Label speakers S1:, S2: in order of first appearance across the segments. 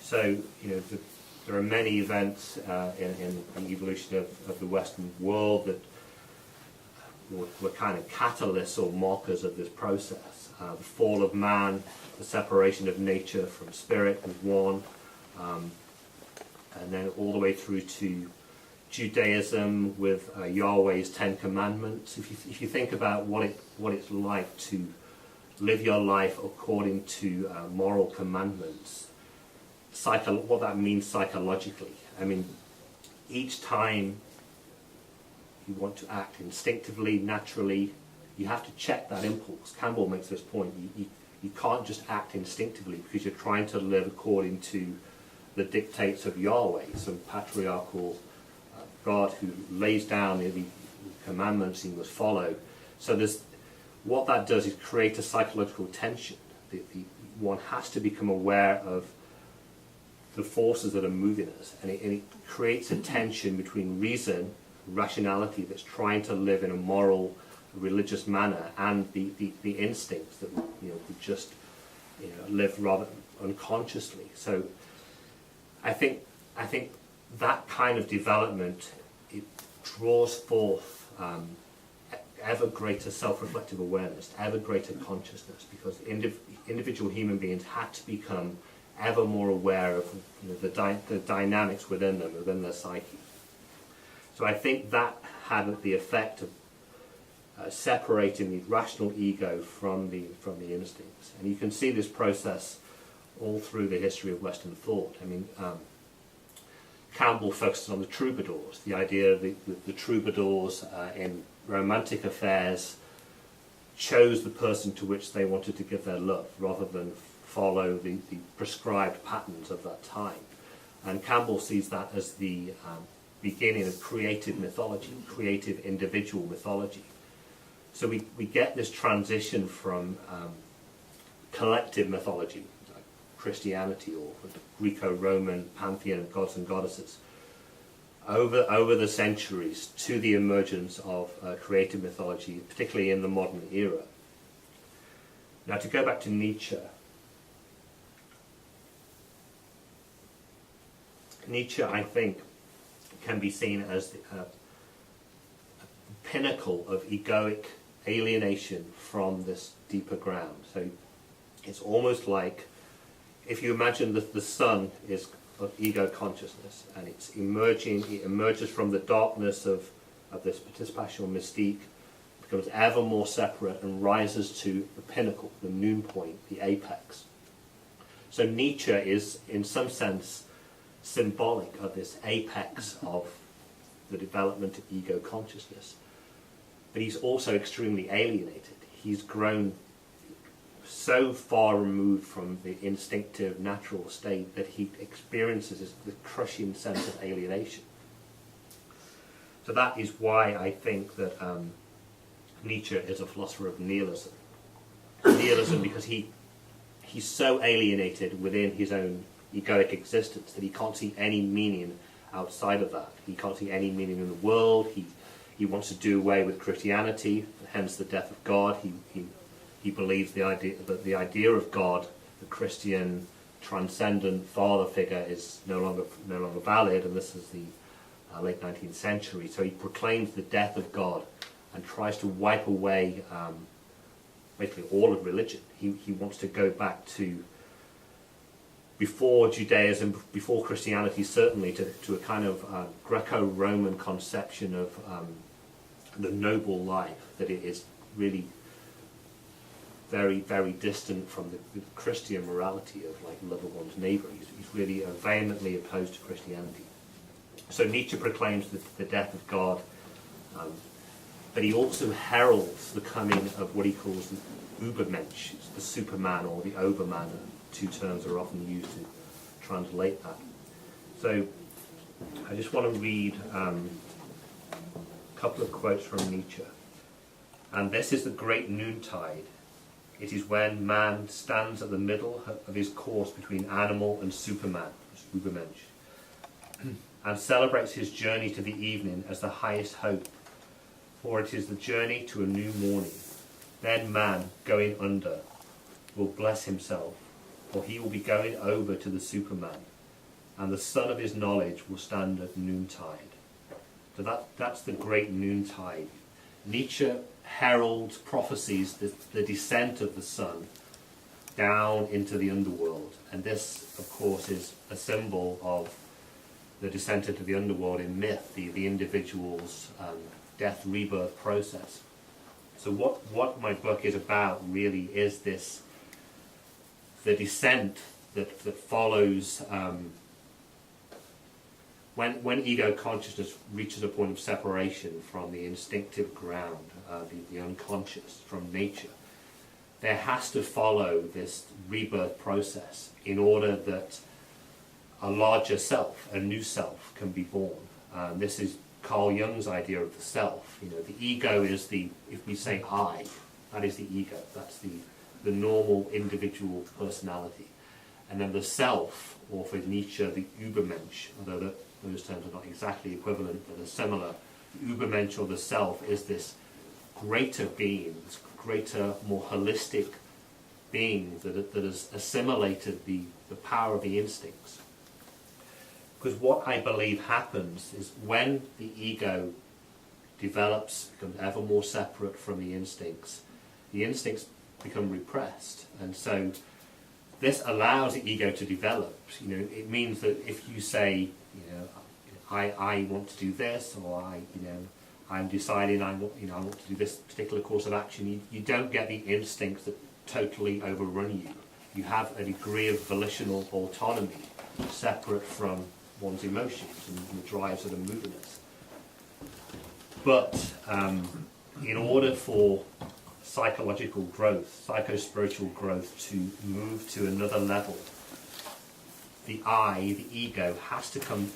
S1: So, there are many events in the evolution of the Western world that were kind of catalysts or markers of this process. The fall of man, the separation of nature from spirit was one, and then all the way through to Judaism with Yahweh's Ten Commandments. If you think about what it's like to live your life according to moral commandments, what that means psychologically. I mean, each time you want to act instinctively, naturally, you have to check that impulse. Campbell makes this point. You can't just act instinctively because you're trying to live according to the dictates of Yahweh, some patriarchal God who lays down the commandments he must follow. So what that does is create a psychological tension. One has to become aware of the forces that are moving us, and it creates a tension between reason, rationality that's trying to live in a moral, religious manner, and the instincts that we just live rather unconsciously. So I think that kind of development, it draws forth ever greater self-reflective awareness, ever greater consciousness, because individual human beings had to become ever more aware of the dynamics within them, within their psyche. So I think that had the effect of separating the rational ego from the instincts. And you can see this process all through the history of Western thought. I mean, Campbell focuses on the troubadours, the idea that the troubadours in romantic affairs chose the person to which they wanted to give their love rather than follow the prescribed patterns of that time. And Campbell sees that as the beginning of creative mythology, creative individual mythology. So we get this transition from collective mythology, like Christianity or the Greco-Roman pantheon of gods and goddesses, over the centuries to the emergence of creative mythology, particularly in the modern era. Now, to go back to Nietzsche, I think, can be seen as a pinnacle of egoic alienation from this deeper ground. So it's almost like, if you imagine that the sun is of ego consciousness, and it emerges from the darkness of this participational mystique, becomes ever more separate and rises to the pinnacle, the noon point, the apex. So Nietzsche is, in some sense, symbolic of this apex of the development of ego consciousness. But he's also extremely alienated. He's grown so far removed from the instinctive, natural state that he experiences the crushing sense of alienation. So that is why I think that Nietzsche is a philosopher of nihilism. Nihilism because he's so alienated within his own egoic existence that he can't see any meaning outside of that. He can't see any meaning in the world. He wants to do away with Christianity, hence the death of God. He believes the idea of God, the Christian transcendent father figure, is no longer valid, and this is the late 19th century. So he proclaims the death of God and tries to wipe away basically all of religion. He wants to go back to before Judaism, before Christianity, certainly, to a kind of Greco-Roman conception of the noble life, that it is really very, very distant from the Christian morality of like love of one's neighbour. He's really vehemently opposed to Christianity. So Nietzsche proclaims the death of God, but he also heralds the coming of what he calls the Übermensch, the Superman or the Overman. Two terms are often used to translate that. So I just want to read a couple of quotes from Nietzsche. And this is the great noontide. It is when man stands at the middle of his course between animal and Superman, Übermensch, and celebrates his journey to the evening as the highest hope, for it is the journey to a new morning. Then man, going under, will bless himself, for he will be going over to the Superman, and the sun of his knowledge will stand at noontide. So that's the great noontide. Nietzsche heralds, prophesies the descent of the sun down into the underworld. And this, of course, is a symbol of the descent into the underworld in myth, the individual's death rebirth process. So what my book is about really is this, the descent that follows when ego consciousness reaches a point of separation from the instinctive ground, the unconscious, from nature. There has to follow this rebirth process in order that a larger self, a new self, can be born. This is Carl Jung's idea of the self. You know, the ego is if we say I, that is the ego. That's the normal individual personality. And then the self, or for Nietzsche, the Übermensch, although those terms are not exactly equivalent, but are similar. The Übermensch, or the self, is this greater being, this greater, more holistic being that has assimilated the power of the instincts. Because what I believe happens is when the ego develops, becomes ever more separate from the instincts become repressed. And so this allows the ego to develop. You know, it means that if you say, you know, I want to do this, or I'm deciding I want to do this particular course of action, you don't get the instincts that totally overrun you. You have a degree of volitional autonomy separate from one's emotions and the drives that are moving us. But in order for psychological growth, psycho-spiritual growth to move to another level, the I, the ego, has to come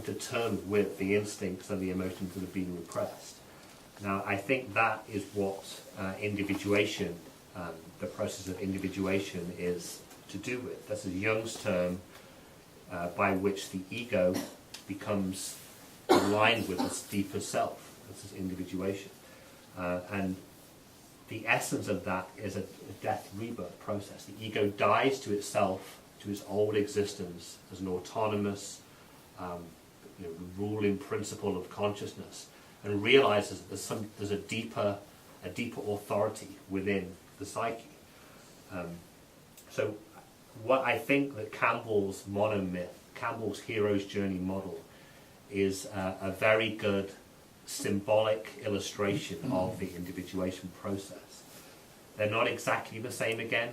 S1: to terms with the instincts and the emotions that have been repressed. Now, I think that is what individuation, the process of individuation, is to do with. This is Jung's term by which the ego becomes aligned with its deeper self. This is individuation. And the essence of that is a death rebirth process. The ego dies to itself, to its old existence as an autonomous, ruling principle of consciousness, and realizes that there's a deeper authority within the psyche. So what I think that Campbell's monomyth, Campbell's hero's journey model, is a very good symbolic illustration of the individuation process. They're not exactly the same again.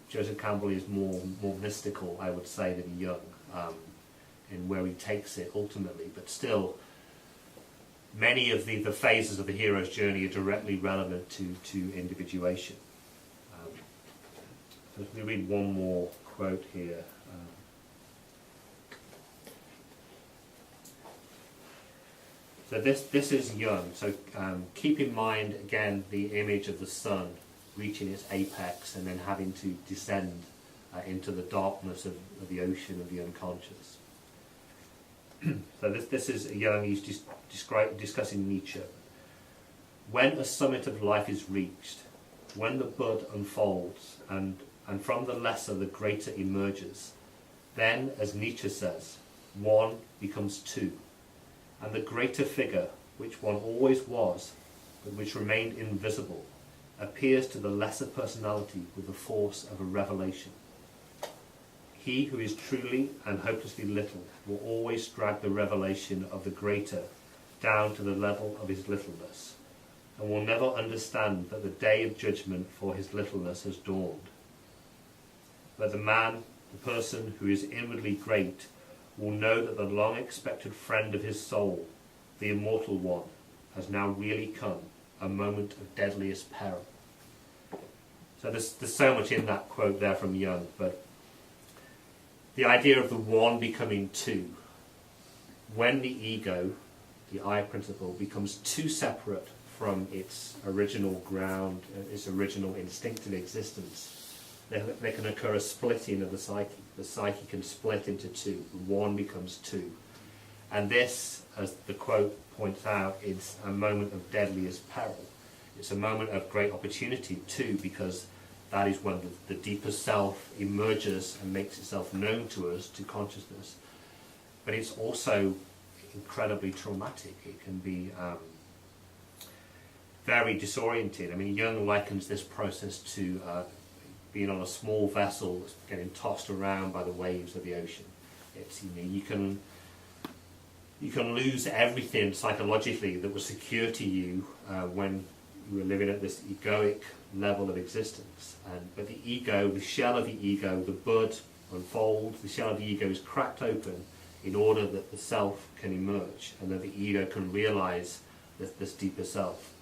S1: Joseph Campbell is more mystical, I would say, than Jung, in where he takes it ultimately, but still many of the phases of the hero's journey are directly relevant to individuation. So let me read one more quote here. So this is Jung. So keep in mind again the image of the sun reaching its apex and then having to descend into the darkness of the ocean of the unconscious. So this is Jung. He's discussing Nietzsche. When a summit of life is reached, when the bud unfolds and from the lesser the greater emerges, then, as Nietzsche says, one becomes two, and the greater figure, which one always was, but which remained invisible, appears to the lesser personality with the force of a revelation. He who is truly and hopelessly little will always drag the revelation of the greater down to the level of his littleness, and will never understand that the day of judgment for his littleness has dawned. But the man, the person who is inwardly great, will know that the long-expected friend of his soul, the immortal one, has now really come, a moment of deadliest peril. So there's so much in that quote there from Jung, but the idea of the one becoming two, when the ego, the I principle, becomes too separate from its original ground, its original instinctive existence, there can occur a splitting of the psyche. The psyche can split into two. One becomes two. And this, as the quote points out, is a moment of deadliest peril. It's a moment of great opportunity too, because that is when the deeper self emerges and makes itself known to us, to consciousness. but it's also incredibly traumatic. It can be very disorienting. I mean, Jung likens this process to being on a small vessel that's getting tossed around by the waves of the ocean. It's, you know, you can lose everything psychologically that was secure to you when you were living at this egoic level of existence. But the ego, the shell of the ego, the bud unfolds, the shell of the ego is cracked open in order that the self can emerge and that the ego can realize this deeper self.